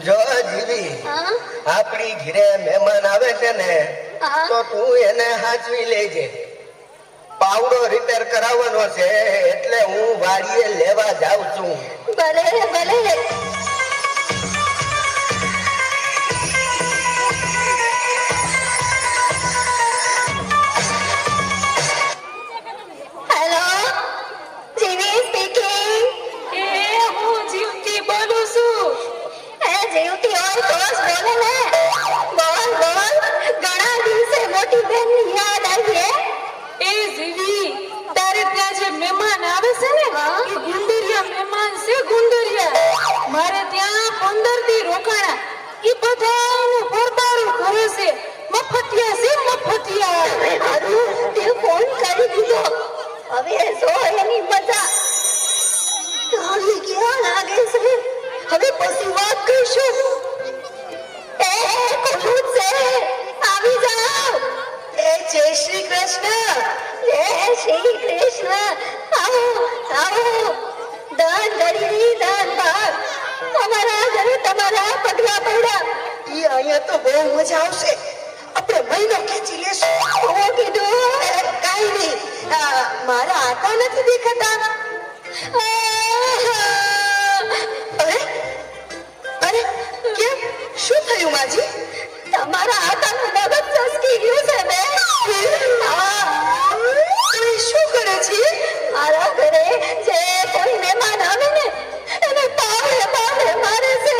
જો જીવી આપણી ઘરે મહેમાન આવે છે ને તો તું એને હાચવી લેજે. પાવડો રિપેર કરાવવાનો છે એટલે હું વાડીએ લેવા જાઉં છું. ભલે ભલે. હેલો, જીવી સ્પીકિંગ. હું જીવતી બોલું છું. જીવતી હોય તો જ બોલે ને. બોલ બોલ. ઘણા દિવસે મોટી બેનની યાદ આવી. એ જીવી, તારે ત્યાં જે મહેમાન આવે છે ને એ ગુંદરિયા મહેમાન છે. ગુંદરિયા મારે ત્યાં 15 દી રોકાણા. એ બધાનું પરબારું કરે છે. મફતિયા છે મફતિયા. હારું તે ફોન કરી દીધો. હવે જો એની મજા. ગાલી ક્યાં લાગે છે? હવે પછી વાત કરીશું. એ કોણ છે? આવી જાઓ. જય શ્રી કૃષ્ણ. જય શ્રી કૃષ્ણ. આવો આવો. દાન કરી દાન ભાગ. અમારા ઘરે તમારા પગલા પડ્યા. ઈ અહીંયા તો બહુ મજા આવશે. આપણે મહિનો ખેંચી લેશું. હું કીધું કાઈ નહીં. મારા આટા નથી દેખાતા. અરે અરે કેમ શું થયું માજી? તમારા હાથનું મગજ ચસકી ગયું છે ને. તમે શું કરે છે? મારા ઘરે જે કોઈ મહેમાન આવે ને એને પાવડે પાવડે મારે છે.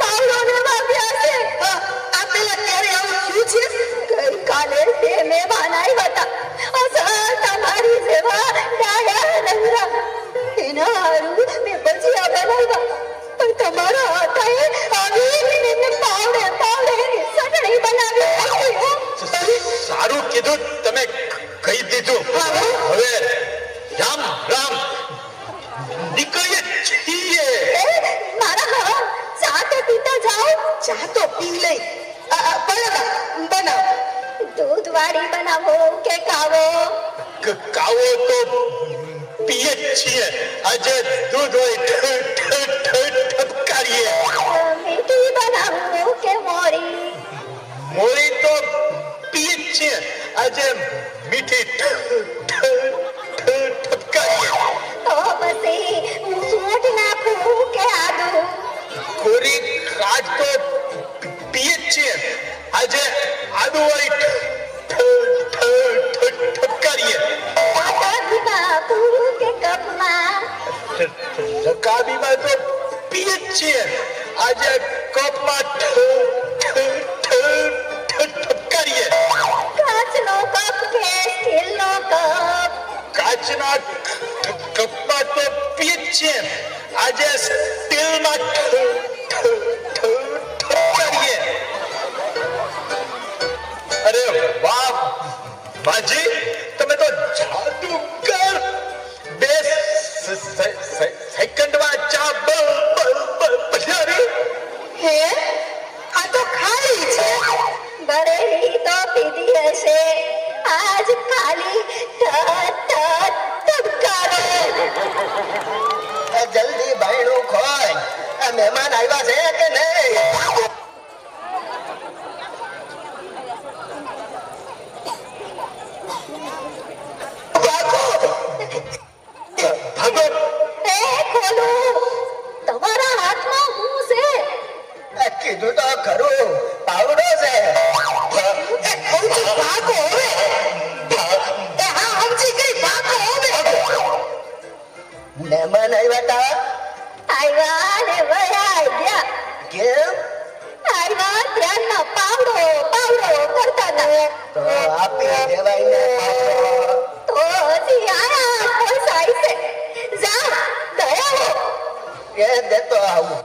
પાવડો ને વાગ્યા છે. આ પેલા ક્યારે આવું થયું છે? ગઈકાલે 2 મહેમાન આવ્યા હતા. અસલ તમારી જેવા ડાયા રંગરા. એના હારું મેં ભજીયા બનાવ્યા. પણ તમારા હાથે આવીને એને પાવડે પાવડે એની ચટણી બનાવી. સારું કીધું, તમે કહી દીધું. હવે રામ રામ નીકળીએ છીએ. મારા ચા તો પીતા જાઓ. ચા તો પી લઈ. પણ બનાવ. દૂધ વાળી બનાવો કે કાવો? કાવો તો પીએ જ છીએ. આજે દૂધ હોય ઠપકારીએ. મીઠી બનાવો કે મોરી? મોરી તો પીએ જ છીએ. આજે મીઠી ઠપકારીએ. તો પછી હું સૂંઠ નાખું કે આદુ? કોરી રાજ તો પીએ જ છીએ. આજે આદુ હોય ઠપકારીએ. નાખું કે કપમાં? રકાબીમાં તો પીએ જ છીએ. આજે કપમાં ઠપકારીએ. કાચનો કપ કે સ્ટીલનો કપ? કાચના કપમાં તો પીએ જ છીએ. આજે સ્ટીલમાં ઠપકારીએ. અરે વાહ બાજી, તમે તો જાદુગર. 2 સેકન્ડમાં ચા બજારી. હે આ તો ખાલી છે. ભરેલી તો પીધી હશે. આજ ખાલી ધબકારો. જલ્દી બાયણું ખોલ. આ મહેમાન આવ્યા છે કે નહીં? ભાગો. એ ખોલું. તમારા હાથમાં શું છે? કીધું તો ખરું, પાવડો છે. ભાગો હવે. હા સમજી ગઈ. ભાગો હવે. મહેમાન આવ્યા તા. આવ્યા ને વયા ગયા. કેમ? આવ્યા ત્યાંના પાવડો પાવડો કરતા હતા. તો આપી દેવાય ને પાવડો. તો હજી આયા ફસાય છે. જા દયાવો. એ દેતો આવું.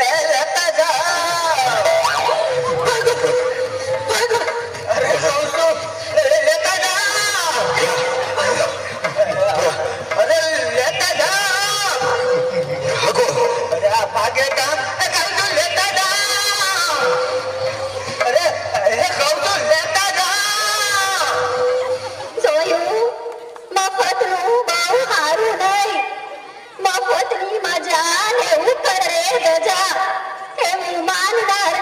એ લેતા જાઓ. અરે કહું છું, લેતા જાઓ. અરે લેતા જાઓ. ભાગો. અરે આ ભાગે કામ. કહું છું લેતા જાઓ. અરે કહું છું લેતા જાઓ. જોયું? મફતનું બહુ સારું માથે ઉતર રે ધજા એવું માનનાર